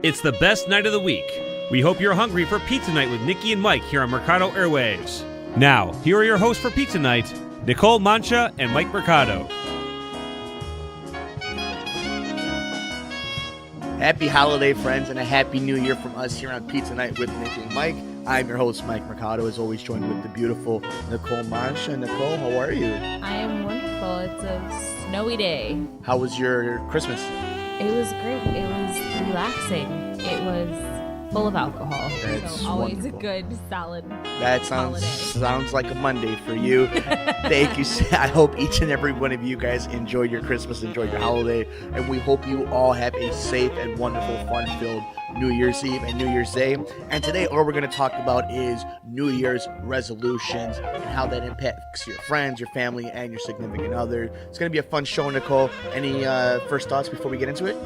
It's the best night of the week. We hope you're hungry for Pizza Night with Niki and Mike here on Mercado Airwaves. Now, here are your hosts for Pizza Night, Nicole Mancha and Mike Mercado. Happy holiday, friends, and a happy new year from us here on Pizza Night with Niki and Mike. I'm your host, Mike Mercado, as always joined with the beautiful Nicole Mancha. Nicole, how are you? I am wonderful. It's a snowy day. How was your Christmas? It was great. It was relaxing. It was full of alcohol. That's so always wonderful. a good, solid That holiday. sounds like a Monday for you. Thank you. I hope each and every one of you guys enjoyed your Christmas, enjoyed your holiday, and we hope you all have a safe and wonderful, fun-filled New Year's Eve and New Year's Day. And today, all we're going to talk about is New Year's resolutions and how that impacts your friends, your family, and your significant other. It's going to be a fun show, Nicole. Any first thoughts before we get into it?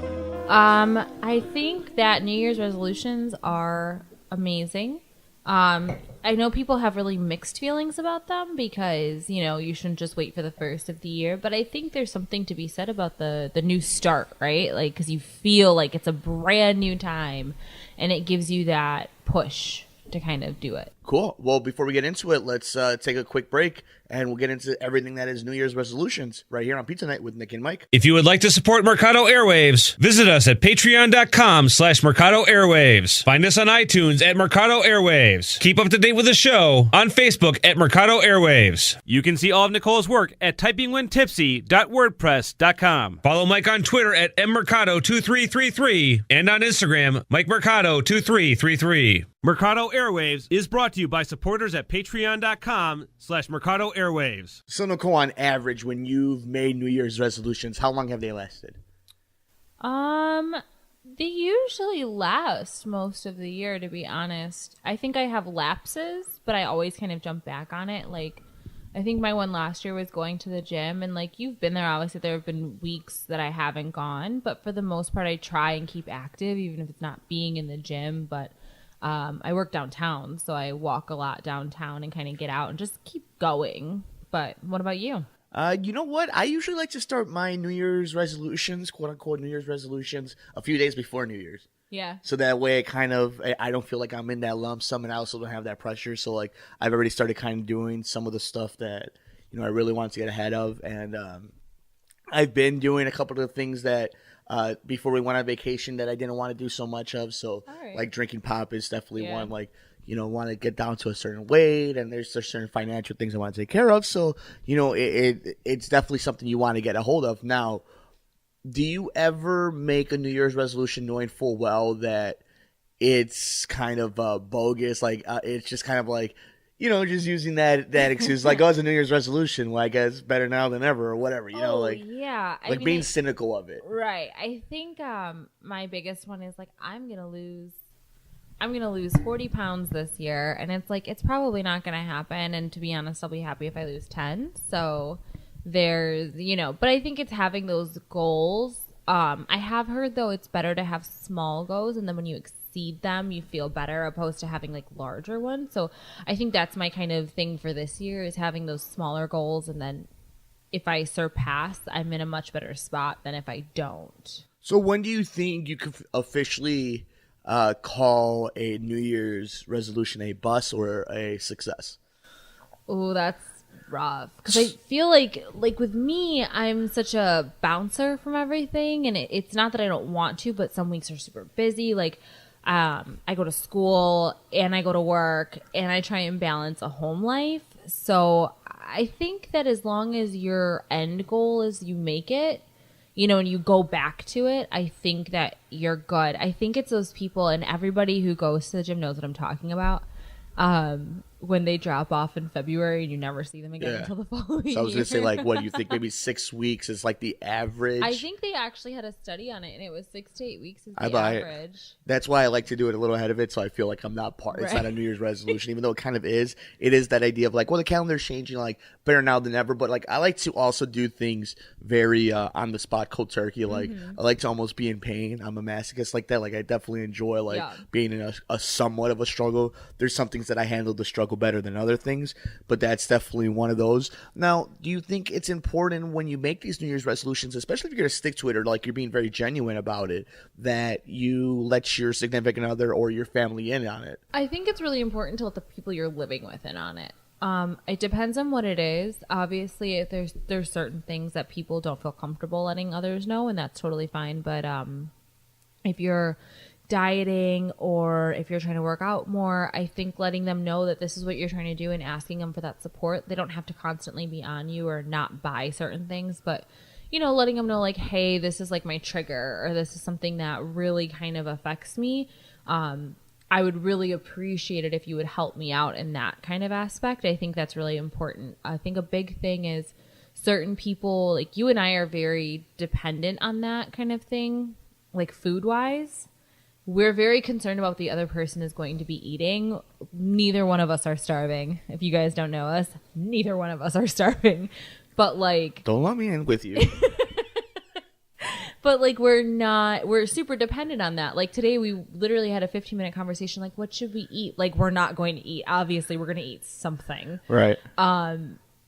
I think that New Year's resolutions are amazing. I know people have really mixed feelings about them because, you know, you shouldn't just wait for the first of the year. But I think there's something to be said about the new start, right? Like, because you feel like it's a brand new time and it gives you that push to kind of do it. Cool. Well, before we get into it, let's take a quick break and we'll get into everything that is New Year's resolutions right here on Pizza Night with Nick and Mike. If you would like to support Mercado Airwaves, visit us at patreon.com/Mercado Airwaves. Find us on iTunes at Mercado Airwaves. Keep up to date with the show on Facebook at Mercado Airwaves. You can see all of Nicole's work at typingwhentipsy.wordpress.com. Follow Mike on Twitter at mmercado2333 and on Instagram, Mike Mercado2333. Mercado Airwaves is brought to you by supporters at patreon.com/Mercado Airwaves. So, Nicole, on average, when you've made New Year's resolutions, how long have they lasted? They usually last most of the year, to be honest. I think I have lapses, but I always kind of jump back on it. Like, I think my one last year was going to the gym, and like you've been there, obviously there have been weeks that I haven't gone, but for the most part I try and keep active, even if it's not being in the gym. But I work downtown, so I walk a lot downtown and kind of get out and just keep going. But what about you? You know what? I usually like to start my New Year's resolutions, quote unquote New Year's resolutions, a few days before New Year's. Yeah. So that way I don't feel like I'm in that lump sum, and I also don't have that pressure. So like I've already started kind of doing some of the stuff that, you know, I really want to get ahead of. And I've been doing a couple of the things that before we went on vacation that I didn't want to do so much of. So right. Like drinking pop is definitely one. Like, you know, want to get down to a certain weight, and there's certain financial things I want to take care of. So, you know, it's definitely something you want to get a hold of. Now, do you ever make a New Year's resolution knowing full well that it's kind of bogus? Like, it's just kind of like, you know, just using that excuse, like, oh, it's a New Year's resolution. Well, I guess better now than ever, or whatever, you know, like, yeah. I mean, being cynical of it. Right. I think my biggest one is like, I'm gonna lose 40 pounds this year, and it's like, it's probably not gonna happen. And to be honest, I'll be happy if I lose 10. So there's, you know, but I think it's having those goals. I have heard though it's better to have small goals, and then when you exceed them, you feel better, opposed to having like larger ones. So I think that's my kind of thing for this year, is having those smaller goals, and then if I surpass, I'm in a much better spot than if I don't. So when do you think you could officially call a New Year's resolution a bust or a success? Oh, that's rough, because I feel like with me, I'm such a bouncer from everything, and it's not that I don't want to, but some weeks are super busy. Like I go to school and I go to work, and I try and balance a home life. So I think that as long as your end goal is you make it, you know, and you go back to it, I think that you're good. I think it's those people, and everybody who goes to the gym knows what I'm talking about, when they drop off in February and you never see them again until the following year. So I was going to say, like, what do you think? Maybe 6 weeks is like the average? I think they actually had a study on it, and it was 6 to 8 weeks is the average. That's why I like to do it a little ahead of it, so I feel like I'm not part. Right. It's not a New Year's resolution, even though it kind of is. It is that idea of like, well, the calendar's changing, like better now than ever. But like, I like to also do things very on the spot, cold turkey. Like I like to almost be in pain. I'm a masochist like that. Like I definitely enjoy being in a somewhat of a struggle. There's some things that I handle the struggle go better than other things, but that's definitely one of those. Now, do you think it's important when you make these New Year's resolutions, especially if you're going to stick to it or like you're being very genuine about it, that you let your significant other or your family in on it? I think it's really important to let the people you're living with in on it. It depends on what it is. Obviously, if there's certain things that people don't feel comfortable letting others know, and that's totally fine. But if you're dieting or if you're trying to work out more, I think letting them know that this is what you're trying to do and asking them for that support. They don't have to constantly be on you or not buy certain things, but letting them know like, hey, this is like my trigger, or this is something that really kind of affects me. I would really appreciate it if you would help me out in that kind of aspect. I think that's really important. I think a big thing is certain people, like you and I, are very dependent on that kind of thing, like food-wise. We're very concerned about what the other person is going to be eating. Neither one of us are starving. If you guys don't know us, neither one of us are starving. But like... Don't let me in with you. But like we're super dependent on that. Like today we literally had a 15-minute conversation like, what should we eat? Like we're not going to eat. Obviously we're going to eat something. Right.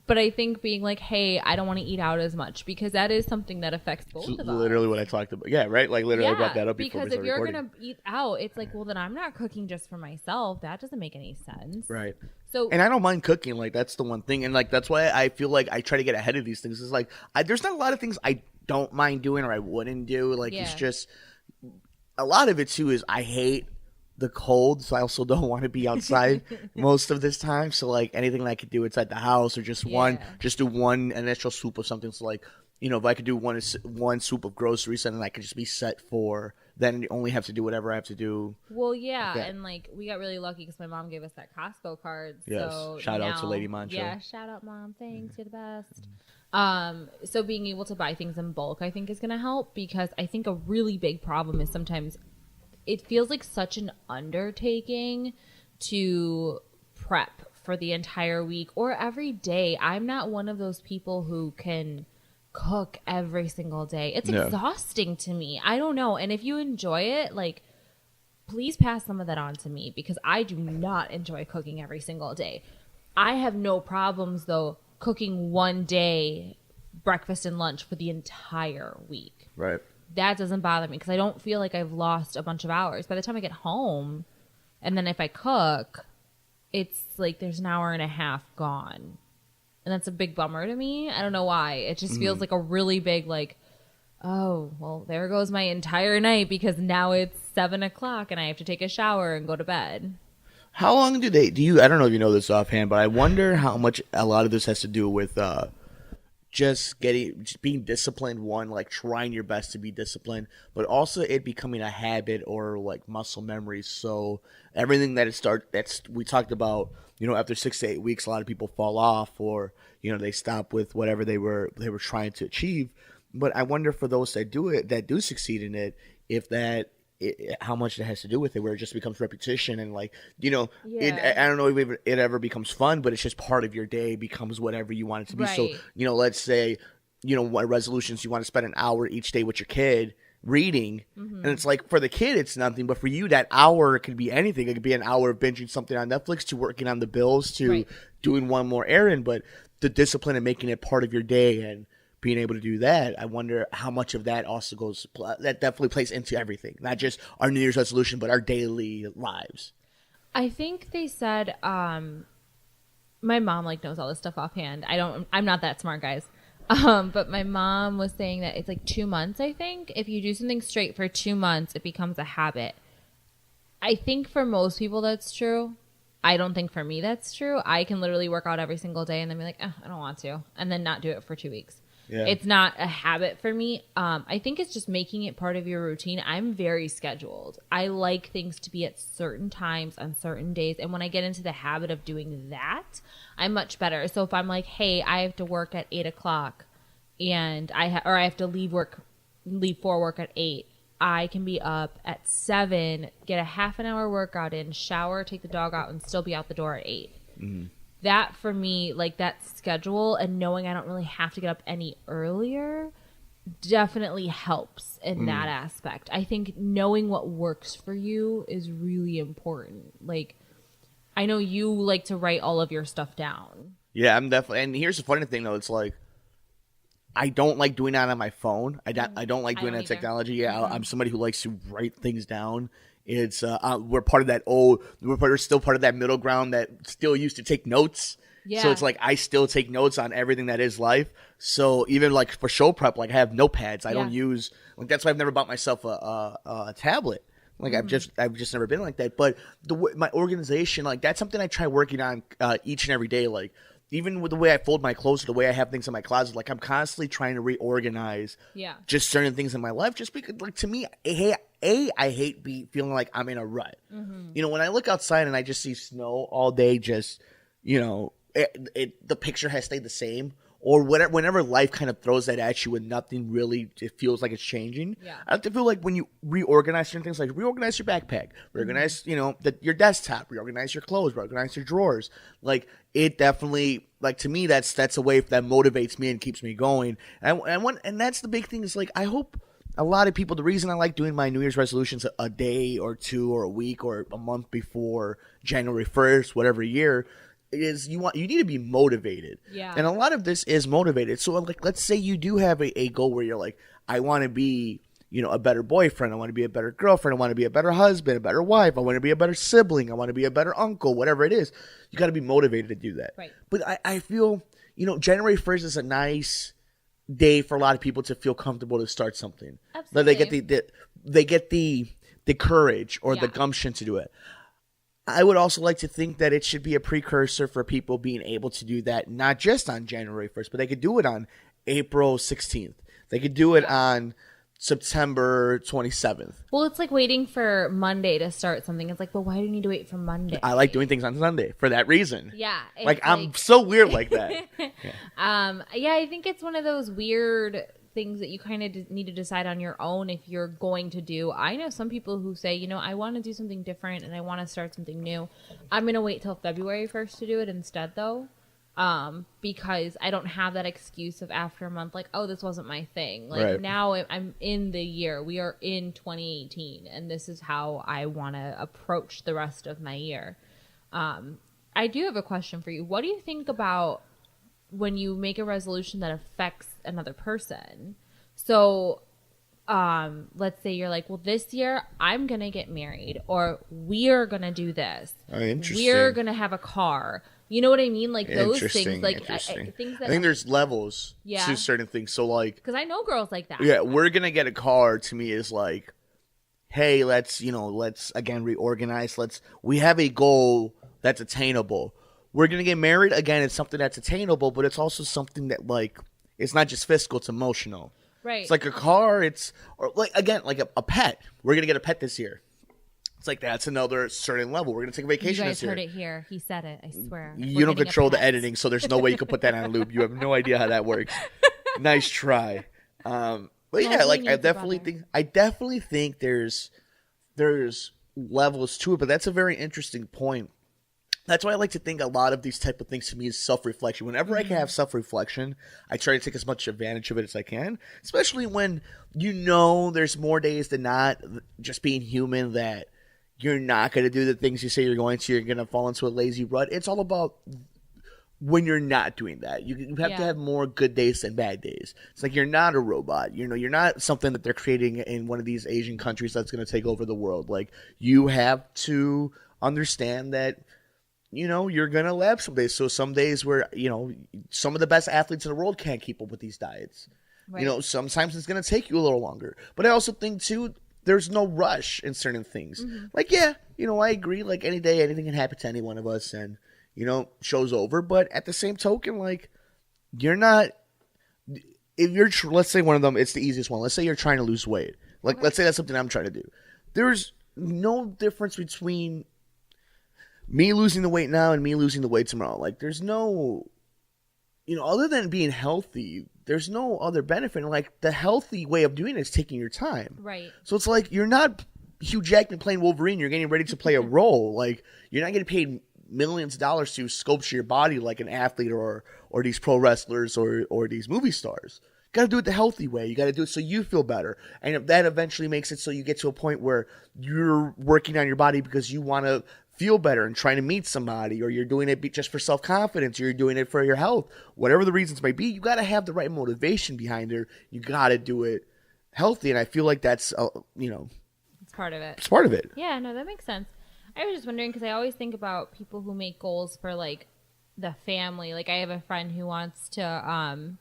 But I think being like, hey, I don't want to eat out as much, because that is something that affects both of us. Literally what I talked about. Yeah, right? Like literally I brought that up before we started because if you're going to eat out, it's like, well, then I'm not cooking just for myself. That doesn't make any sense. Right. So, and I don't mind cooking. Like that's the one thing. And like that's why I feel like I try to get ahead of these things. It's like there's not a lot of things I don't mind doing or I wouldn't do. Like it's just a lot of it too is I hate the cold, so I also don't want to be outside most of this time. So like anything that I could do inside the house, or just do one initial soup of something. So like, if I could do one soup of groceries, and then I could just be set for then you only have to do whatever I have to do. Well, yeah, and like we got really lucky because my mom gave us that Costco card. Yes, so shout out to Lady Mancho. Yeah, shout out, Mom. Thanks, you're the best. So being able to buy things in bulk, I think, is going to help, because I think a really big problem is sometimes it feels like such an undertaking to prep for the entire week or every day. I'm not one of those people who can cook every single day. It's exhausting to me. I don't know. And if you enjoy it, like, please pass some of that on to me, because I do not enjoy cooking every single day. I have no problems, though, cooking one day, breakfast and lunch, for the entire week. Right. That doesn't bother me, because I don't feel like I've lost a bunch of hours. By the time I get home, and then if I cook, it's like there's an hour and a half gone. And that's a big bummer to me. I don't know why. It just feels like a really big, like, oh, well, there goes my entire night, because now it's 7 o'clock and I have to take a shower and go to bed. How long do you, I don't know if you know this offhand, but I wonder how much a lot of this has to do with just being disciplined, one, like trying your best to be disciplined, but also it becoming a habit or like muscle memory. So everything we talked about, after 6 to 8 weeks, a lot of people fall off, or, they stop with whatever they were trying to achieve. But I wonder for those that do succeed in it, if how much it has to do with it, where it just becomes repetition and like, I don't know if it ever becomes fun, but it's just part of your day, becomes whatever you want it to be. Right. So, let's say, what resolutions you want to spend an hour each day with your kid reading. And it's like, for the kid, it's nothing, but for you, that hour could be anything. It could be an hour of binging something on Netflix, to working on the bills, to doing one more errand, but the discipline and making it part of your day and being able to do that, I wonder how much of that also that definitely plays into everything, not just our New Year's resolution, but our daily lives. I think they said, my mom knows all this stuff offhand. I'm not that smart, guys. But my mom was saying that it's like 2 months, I think. If you do something straight for 2 months, it becomes a habit. I think for most people that's true. I don't think for me that's true. I can literally work out every single day and then be like, I don't want to, and then not do it for 2 weeks. Yeah. It's not a habit for me. I think it's just making it part of your routine. I'm very scheduled. I like things to be at certain times on certain days. And when I get into the habit of doing that, I'm much better. So if I'm like, hey, I have to work at 8 o'clock and I have to leave for work at 8, I can be up at 7, get a half an hour workout in, shower, take the dog out, and still be out the door at 8. Mm-hmm. That for me, like that schedule and knowing I don't really have to get up any earlier, definitely helps in that aspect. I think knowing what works for you is really important. Like, I know you like to write all of your stuff down. Yeah, I'm definitely. And here's the funny thing, though. It's like, I don't like doing that on my phone. I don't like doing that technology. Yeah, I'm somebody who likes to write things down. It's we're part of that we're still part of that middle ground that still used to take notes. Yeah. So it's like I still take notes on everything that is life. So even like for show prep, like I have notepads. I don't use that's why I've never bought myself a tablet. Like I've just never been like that. But my organization, like that's something I try working on each and every day. Like even with the way I fold my clothes, or the way I have things in my closet, like I'm constantly trying to reorganize. Just certain things in my life, just because, like to me, I hate feeling like I'm in a rut. You know, when I look outside and I just see snow all day, just the picture has stayed the same. Or whenever life kind of throws that at you and nothing really, it feels like it's changing. I have to feel like when you reorganize certain things, like reorganize your backpack, reorganize, your desktop, reorganize your clothes, reorganize your drawers. Like it definitely, like to me, that's a way that motivates me and keeps me going. And that's the big thing is like, I hope a lot of people, the reason I like doing my New Year's resolutions a day or two or a week or a month before January 1st, whatever year, is you need to be motivated. And a lot of this is motivated. So like let's say you do have a goal where you're like, I want to be a better boyfriend, I want to be a better girlfriend, I want to be a better husband, a better wife, I want to be a better sibling, I want to be a better uncle, whatever it is. You got to be motivated to do that. But I feel January 1st is a nice day for a lot of people to feel comfortable to start something. Absolutely. They get the courage or the gumption to do it. I would also like to think that it should be a precursor for people being able to do that, not just on January 1st, but they could do it on April 16th. They could do it on September 27th. Well, it's like waiting for Monday to start something. It's like, well, why do you need to wait for Monday? I like doing things on Sunday for that reason. Yeah. Like I'm so weird like that. I think it's one of those weird things that you kind of need to decide on your own if you're going to do. I know some people who say, I want to do something different and I want to start something new. I'm going to wait till February 1st to do it instead though. Because I don't have that excuse of after a month, like, oh, this wasn't my thing. Like now I'm in the year, we are in 2018 and this is how I want to approach the rest of my year. I do have a question for you. What do you think about when you make a resolution that affects another person? So let's say you're like, well, this year I'm gonna get married, or we're gonna do this. We're gonna have a car. You know what I mean? Like those things, like things that I think there's levels to certain things. So like, because I know girls like that. Yeah, we're gonna get a car. To me, is like, hey, let's again reorganize. We have a goal that's attainable. We're going to get married. Again, it's something that's attainable, but it's also something that, like, it's not just physical, it's emotional. Right. It's like a car. Or a pet. We're going to get a pet this year. It's like that's another certain level. We're going to take a vacation this year. You guys heard it here. He said it. I swear. You don't control the editing, so there's no way you can put that on loop. You have no idea how that works. Nice try. But yeah, like I definitely think there's levels to it, but that's a very interesting point. That's why I like to think a lot of these type of things to me is self-reflection. Whenever I can have self-reflection, I try to take as much advantage of it as I can, especially when there's more days than not, just being human, that you're not going to do the things you say you're going to. You're going to fall into a lazy rut. It's all about when you're not doing that. You have to have more good days than bad days. It's like you're not a robot. You're not something that they're creating in one of these Asian countries that's going to take over the world. Like, you have to understand that you're going to lab some days. So some days where, some of the best athletes in the world can't keep up with these diets. Right. Sometimes it's going to take you a little longer. But I also think, too, there's no rush in certain things. Mm-hmm. Like, I agree. Like, any day, anything can happen to any one of us and, show's over. But at the same token, like, you're not – if you're – let's say one of them, it's the easiest one. Let's say you're trying to lose weight. Like, let's say that's something I'm trying to do. There's no difference between – me losing the weight now and me losing the weight tomorrow. Like, there's no, other than being healthy, there's no other benefit. Like, the healthy way of doing it is taking your time. Right. So it's like, you're not Hugh Jackman playing Wolverine. You're getting ready to play a role. Like, you're not getting paid millions of dollars to sculpture your body like an athlete or these pro wrestlers or these movie stars. You got to do it the healthy way. You got to do it so you feel better. And if that eventually makes it so you get to a point where you're working on your body because you want to feel better and trying to meet somebody, or you're doing it just for self-confidence, or you're doing it for your health, whatever the reasons may be, you got to have the right motivation behind it. You got to do it healthy. And I feel like that's, It's part of it. it's part of it. Yeah, no, that makes sense. I was just wondering because I always think about people who make goals for like the family. Like I have a friend who wants to,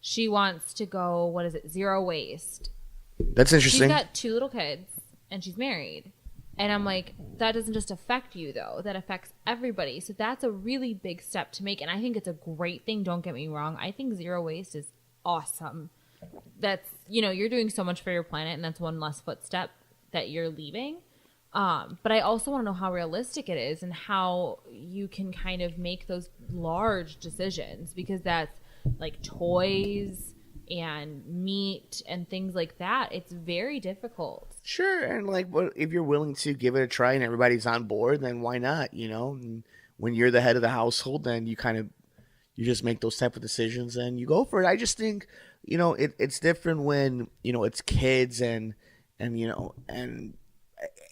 she wants to go, what is it, zero waste. That's interesting. She's got 2 little kids and she's married. And I'm like, that doesn't just affect you though. That affects everybody. So that's a really big step to make. And I think it's a great thing. Don't get me wrong. I think zero waste is awesome. That's, you're doing so much for your planet, and that's one less footstep that you're leaving. But I also want to know how realistic it is and how you can kind of make those large decisions, because that's like toys and meat and things like that. It's very difficult. Sure. And if you're willing to give it a try and everybody's on board, then why not? And when you're the head of the household, then you just make those type of decisions and you go for it. I just think, it's different when, it's kids and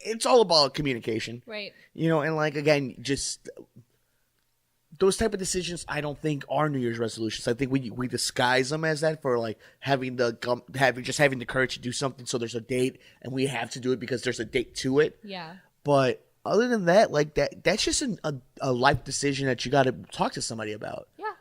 it's all about communication. Right. And again, just those type of decisions, I don't think are New Year's resolutions. I think we disguise them as that for having the courage to do something. So there's a date and we have to do it because there's a date to it. Yeah. But other than that, that's just a life decision that you got to talk to somebody about. Yeah.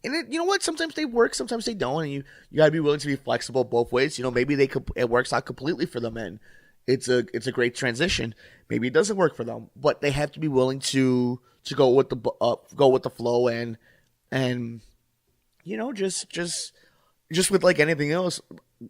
And you know what? Sometimes they work, sometimes they don't, and you got to be willing to be flexible both ways. Maybe it works out completely for them, and it's a great transition. Maybe it doesn't work for them, but they have to be willing to go with the flow and just with like anything else,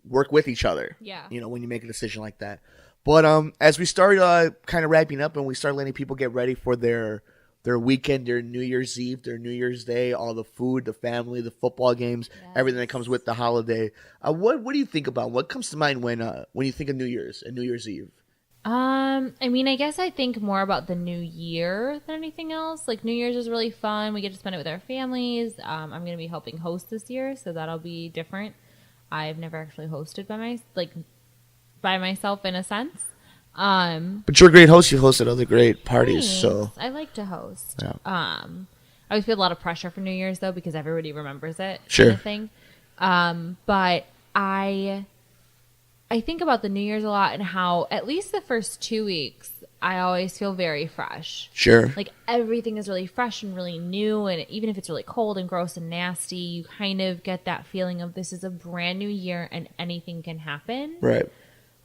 work with each other. Yeah. When you make a decision like that. But as we start kind of wrapping up and we start letting people get ready for their weekend, their New Year's Eve, their New Year's Day, all the food, the family, the football games, everything that comes with the holiday. What do you think about? What comes to mind when you think of New Year's and New Year's Eve? I guess I think more about the new year than anything else. Like New Year's is really fun. We get to spend it with our families. I'm going to be helping host this year, so that'll be different. I've never actually hosted by myself in a sense. But you're a great host. You hosted other great parties, Thanks. so I like to host. Yeah. I always feel a lot of pressure for New Year's though, because everybody remembers it. Sure. Kind of thing. But I think about the New Year's a lot and how at least the first 2 weeks I always feel very fresh. Sure. Like everything is really fresh and really new, and even if it's really cold and gross and nasty, you kind of get that feeling of this is a brand new year and anything can happen. Right.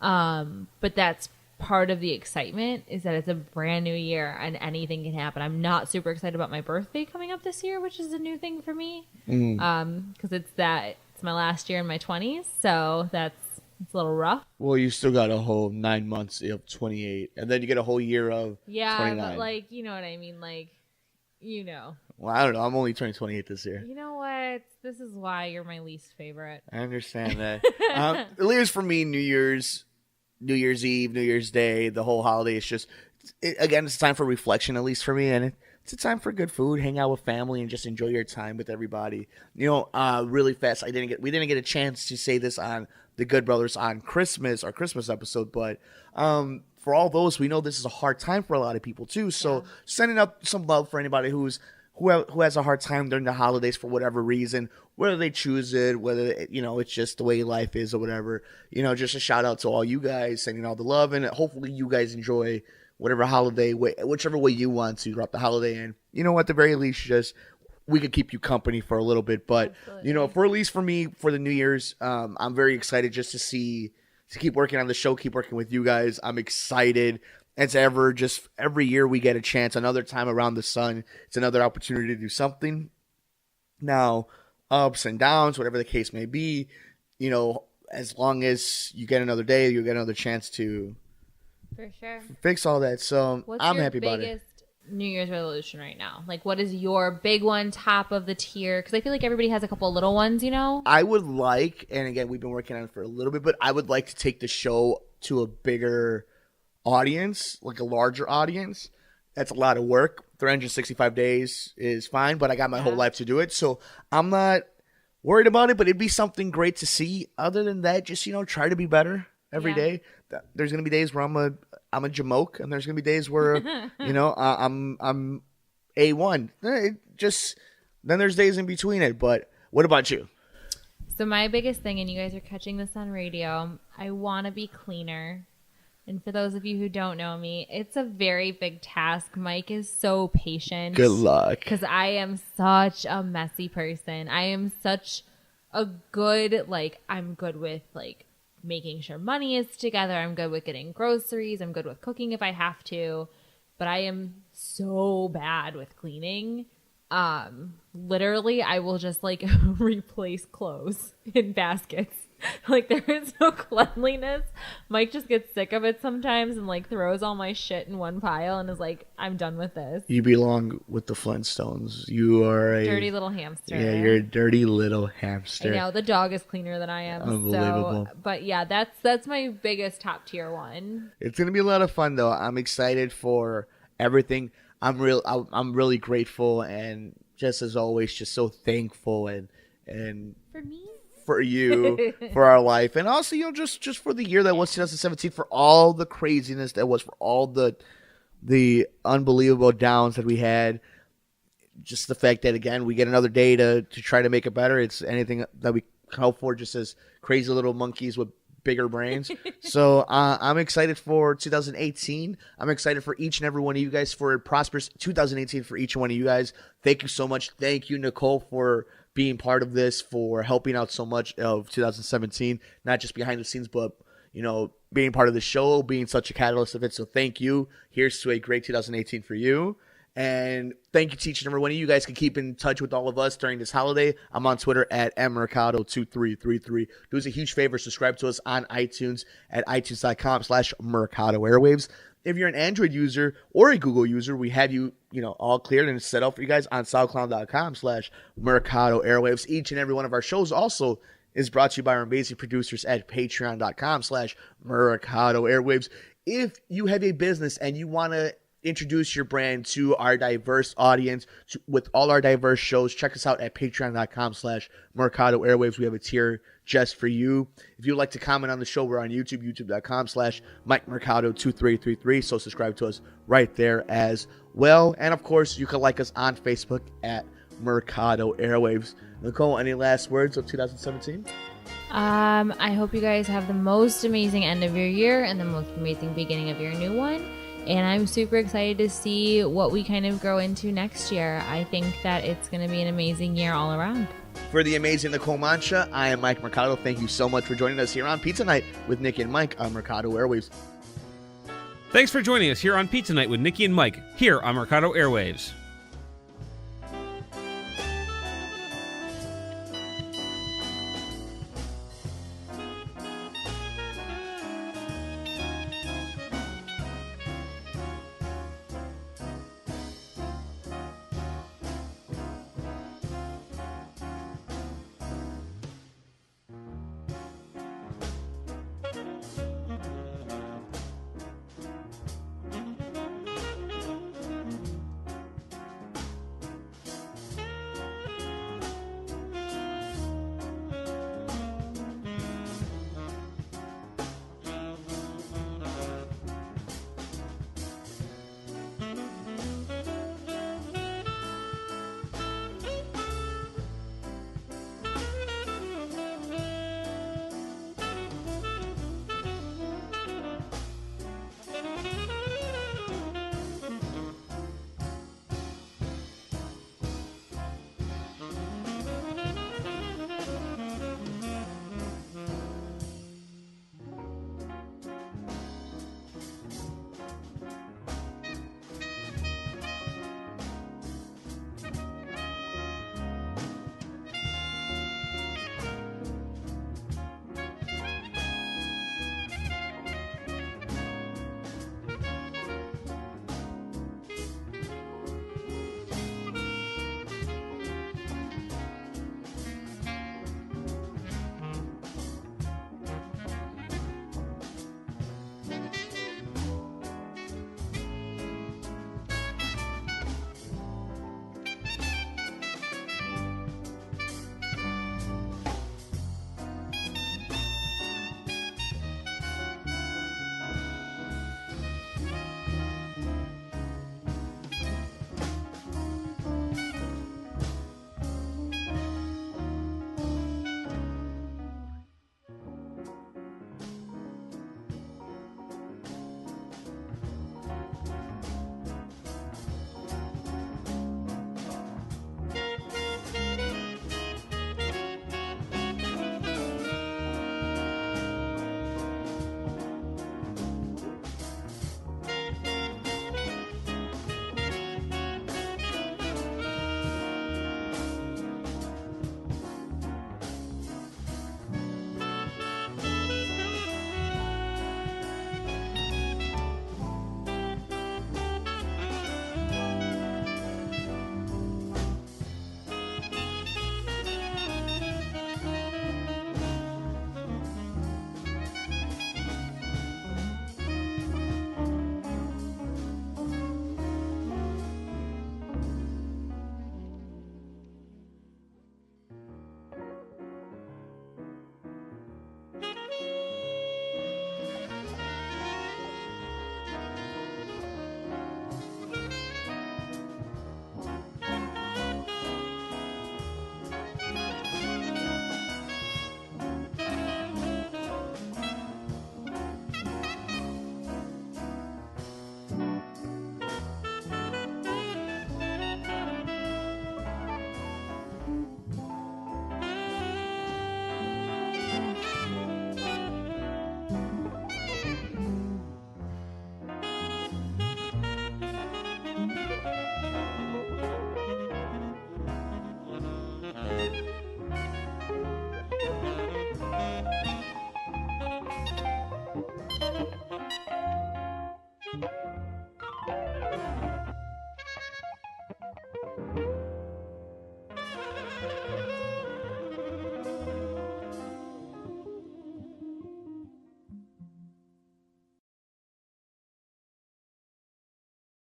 But that's part of the excitement, is that it's a brand new year and anything can happen. I'm not super excited about my birthday coming up this year, which is a new thing for me. Because it's my last year in my 20s, so it's a little rough. Well, you still got a whole 9 months of 28, and then you get a whole year of 29. But you know what I mean, Well, I don't know. I'm only turning 28 this year. You know what? This is why you're my least favorite. I understand that. At least for me, New Year's Eve, New Year's Day, the whole holiday is just, again, it's time for reflection, at least for me, and it's a time for good food, hang out with family, and just enjoy your time with everybody. Really fast, we didn't get a chance to say this on the Good Brothers on Christmas, our Christmas episode, but for all those, we know this is a hard time for a lot of people too. So sending up some love for anybody who has a hard time during the holidays for whatever reason, whether they choose it, whether it's just the way life is or whatever. Just a shout out to all you guys, sending all the love, and hopefully you guys enjoy whatever holiday, whichever way you want to throughout the holiday. And at the very least, just we could keep you company for a little bit. But Absolutely. For at least for me, for the New Year's, I'm very excited just to keep working on the show, keep working with you guys. I'm excited. It's every year we get a chance, another time around the sun. It's another opportunity to do something. Now, ups and downs, whatever the case may be, as long as you get another day, you get another chance to For sure. fix all that. So What's I'm your happy about it. biggest New Year's resolution right now? What is your big one, top of the tier? Because I feel like everybody has a couple of little ones, I would like, and again, we've been working on it for a little bit, but I would like to take the show to a bigger audience, like a larger audience. That's a lot of work. 365 days is fine, but I got my whole life to do it. So I'm not worried about it, but it'd be something great to see. Other than that, just, try to be better. every day. There's gonna be days where I'm a jamoke, and there's gonna be days where I'm A1. Then there's days in between it. But what about you? So my biggest thing, and you guys are catching this on radio, I want to be cleaner. And for those of you who don't know me, it's a very big task. Mike is so patient. Good luck. Because I am such a messy person. I am such a good, I'm good with, making sure money is together. I'm good with getting groceries. I'm good with cooking if I have to. But I am so bad with cleaning. Literally, I will just, replace clothes in baskets. There is no cleanliness. Mike just gets sick of it sometimes and throws all my shit in one pile and is like, I'm done with this. You belong with the Flintstones. You are a dirty little hamster. Yeah, you're a dirty little hamster. I know, the dog is cleaner than I am. Unbelievable. But yeah, that's my biggest top tier one. It's gonna be a lot of fun though. I'm excited for everything. I'm really grateful and just as always, just so thankful and for me. For you, for our life, and also just for the year that was 2017, for all the craziness that was, for all the unbelievable downs that we had. Just the fact that again we get another day to try to make it better. It's anything that we hope for, just as crazy little monkeys with bigger brains. So I'm excited for 2018. I'm excited for each and every one of you guys, for a prosperous 2018 for each one of you guys. Thank you so much. Thank you, Nicole, for being part of this, for helping out so much of 2017, not just behind the scenes, but being part of the show, being such a catalyst of it. So thank you. Here's to a great 2018 for you. And thank you to each and every one of you. Guys can keep in touch with all of us during this holiday. I'm on Twitter at mmercado2333. Do us a huge favor, subscribe to us on iTunes at itunes.com/Mercado Airwaves. If you're an Android user or a Google user, we have you, all cleared and set up for you guys on SoundCloud.com/Mercado Airwaves. Each and every one of our shows also is brought to you by our amazing producers at Patreon.com/Mercado Airwaves. If you have a business and you want to introduce your brand to our diverse audience with all our diverse shows, check us out at Patreon.com/Mercado Airwaves. We have a tier just for you. If you'd like to comment on the show, we're on YouTube, YouTube.com/Mike Mercado 2333. So subscribe to us right there as well. And of course, you can like us on Facebook at Mercado Airwaves. Nicole, any last words of 2017? I hope you guys have the most amazing end of your year and the most amazing beginning of your new one. And I'm super excited to see what we kind of grow into next year. I think that it's going to be an amazing year all around. For the amazing Nicole Mancha, I am Mike Mercado. Thank you so much for joining us here on Pizza Night with Niki and Mike on Mercado Airwaves. Thanks for joining us here on Pizza Night with Niki and Mike here on Mercado Airwaves.